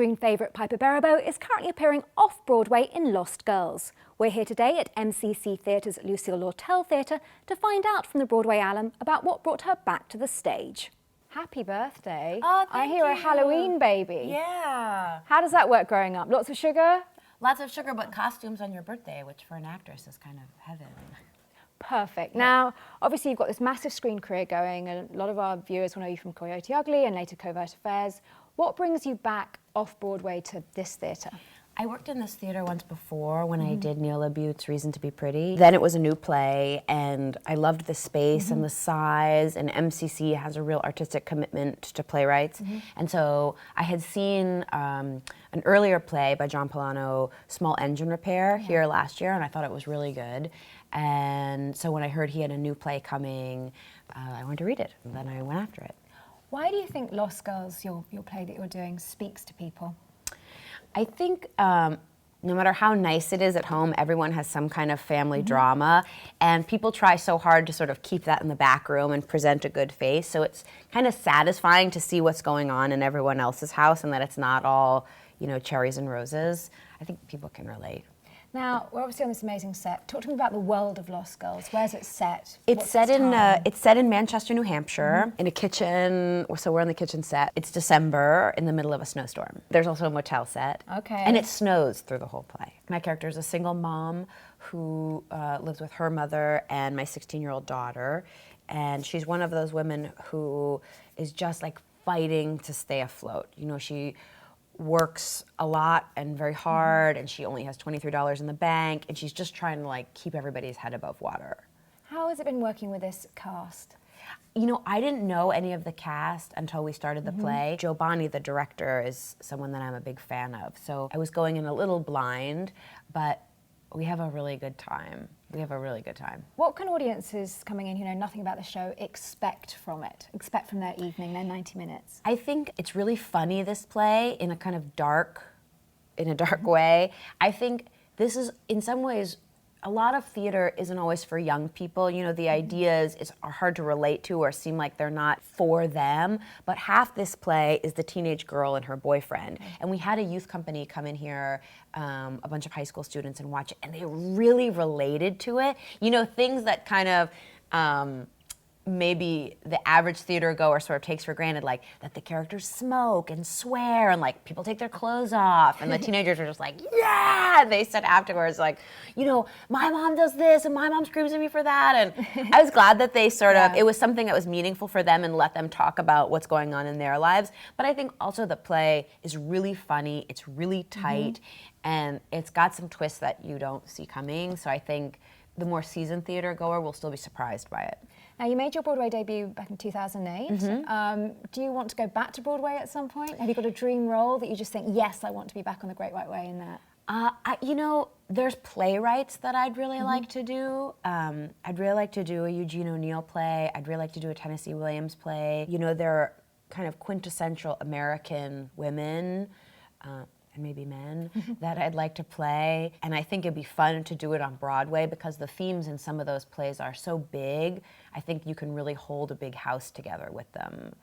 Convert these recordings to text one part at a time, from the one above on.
screen favourite Piper Perabo is currently appearing off-Broadway in Lost Girls. We're here today at MCC Theatre's Lucille Lortel Theatre to find out from the Broadway alum about what brought her back to the stage. Happy birthday. Oh, thank I hear you. a Halloween baby. Yeah. How does that work growing up? Lots of sugar? Lots of sugar, but costumes on your birthday, which for an actress is kind of heaven. Perfect. Now, obviously you've got this massive screen career going, and a lot of our viewers will know you from Coyote Ugly and later Covert Affairs. What brings you back off-Broadway to this theatre? I worked in this theater once before when I did Neil LaBute's Reason to be Pretty. Then it was a new play, and I loved the space and the size, and MCC has a real artistic commitment to playwrights. And so I had seen an earlier play by John Pollono, Small Engine Repair, here last year, and I thought it was really good. And so when I heard he had a new play coming, I wanted to read it, and then I went after it. Why do you think Lost Girls, your play that you're doing, speaks to people? I think no matter how nice it is at home, everyone has some kind of family drama, and people try so hard to sort of keep that in the back room and present a good face. So it's kind of satisfying to see what's going on in everyone else's house and that it's not all, you know, cherries and roses. I think people can relate. Now, we're obviously on this amazing set. Talk to me about the world of Lost Girls. Where's it set? It's set in Manchester, New Hampshire, in a kitchen. So we're on the kitchen set. It's December in the middle of a snowstorm. There's also a motel set. Okay. And it snows through the whole play. My character is a single mom who lives with her mother and my 16-year-old daughter. And she's one of those women who is just like fighting to stay afloat. You know, she works a lot and very hard, and she only has $23 in the bank, and she's just trying to like keep everybody's head above water. How has it been working with this cast? You know, I didn't know any of the cast until we started the play. Joe Bonney, the director, is someone that I'm a big fan of. So I was going in a little blind, but we have a really good time. We have a really good time. What can audiences coming in who know nothing about the show expect from it? Expect from their evening, their 90 minutes? I think it's really funny, this play, in a kind of dark way. I think this is, in some ways, a lot of theater isn't always for young people. You know, the ideas are hard to relate to or seem like they're not for them. But half this play is the teenage girl and her boyfriend. And we had a youth company come in here, a bunch of high school students, and watch it, and they really related to it. You know, things that kind of maybe the average theater goer sort of takes for granted, like that the characters smoke and swear and like people take their clothes off, and the teenagers are just like, yeah! And they said afterwards, like, you know, my mom does this and my mom screams at me for that. And I was glad that they sort of, it was something that was meaningful for them and let them talk about what's going on in their lives. But I think also the play is really funny, it's really tight, and it's got some twists that you don't see coming. So I think the more seasoned theater goer will still be surprised by it. Now, you made your Broadway debut back in 2008. Do you want to go back to Broadway at some point? Have you got a dream role that you just think, yes, I want to be back on the Great White Way in that? You know, there's playwrights that I'd really like to do. I'd really like to do a Eugene O'Neill play. I'd really like to do a Tennessee Williams play. You know, they're kind of quintessential American women, and maybe men, that I'd like to play. And I think it'd be fun to do it on Broadway because the themes in some of those plays are so big. I think you can really hold a big house together with them.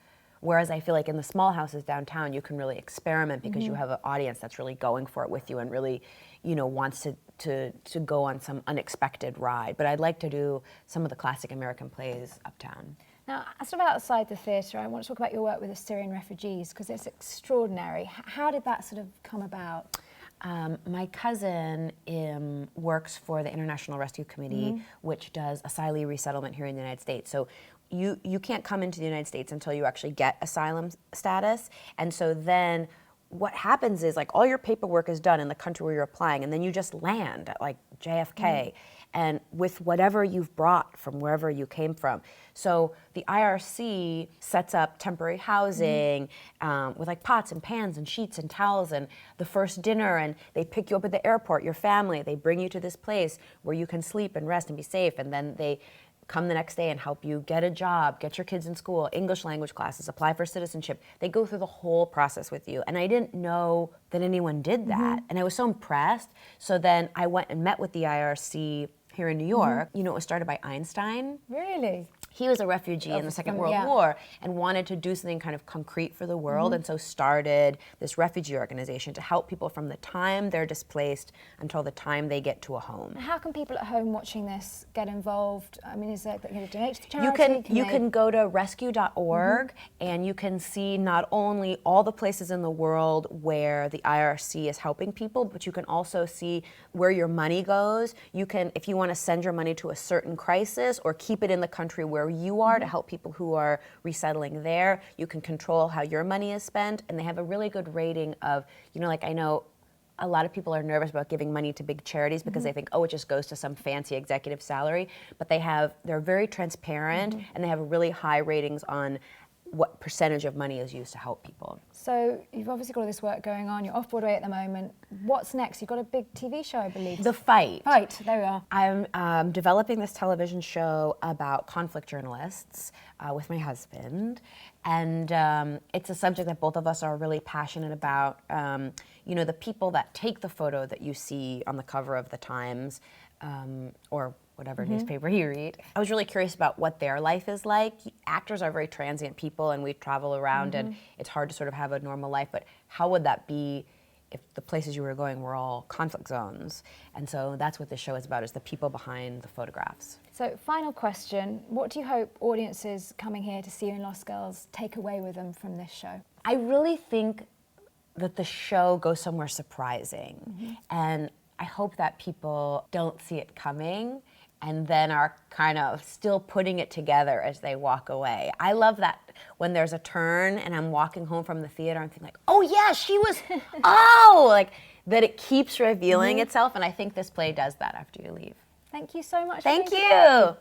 Whereas I feel like in the small houses downtown, you can really experiment because you have an audience that's really going for it with you and really, you know, wants to go on some unexpected ride. But I'd like to do some of the classic American plays uptown. Now, sort of outside the theatre, I want to talk about your work with the Syrian refugees because it's extraordinary. How did that sort of come about? My cousin works for the International Rescue Committee, which does asylee resettlement here in the United States. So you can't come into the United States until you actually get asylum status. And so then what happens is, like, all your paperwork is done in the country where you're applying, and then you just land at, like, JFK, and with whatever you've brought from wherever you came from. So the IRC sets up temporary housing with like pots and pans and sheets and towels and the first dinner, and they pick you up at the airport, your family, they bring you to this place where you can sleep and rest and be safe, and then they come the next day and help you get a job, get your kids in school, English language classes, apply for citizenship. They go through the whole process with you. And I didn't know that anyone did that. And I was so impressed. So then I went and met with the IRC here in New York. You know, it was started by Einstein. Really? he was a refugee in the Second World yeah. War and wanted to do something kind of concrete for the world, and so started this refugee organization to help people from the time they're displaced until the time they get to a home. How can people at home watching this get involved? I mean, is there that you donate to the charity? You can go to rescue.org and you can see not only all the places in the world where the IRC is helping people, but you can also see where your money goes. You can, if you want to send your money to a certain crisis or keep it in the country where you are to help people who are resettling there, you can control how your money is spent, and they have a really good rating of, you know, like I know a lot of people are nervous about giving money to big charities because they think, oh, it just goes to some fancy executive salary, but they're very transparent and they have really high ratings on what percentage of money is used to help people. So you've obviously got all this work going on. You're off-Broadway at the moment. What's next? You've got a big TV show, I believe. The Fight. Fight, there we are. I'm developing this television show about conflict journalists with my husband, and it's a subject that both of us are really passionate about. You know, the people that take the photo that you see on the cover of the Times, or whatever newspaper you read. I was really curious about what their life is like. Actors are very transient people and we travel around and it's hard to sort of have a normal life, but how would that be if the places you were going were all conflict zones? And so that's what this show is about, is the people behind the photographs. So final question, what do you hope audiences coming here to see you in Lost Girls take away with them from this show? I really think that the show goes somewhere surprising, and I hope that people don't see it coming and then are kind of still putting it together as they walk away. I love that when there's a turn and I'm walking home from the theater and thinking like, oh yeah, she was, oh, like that it keeps revealing itself, and I think this play does that after you leave. Thank you so much. Thank you.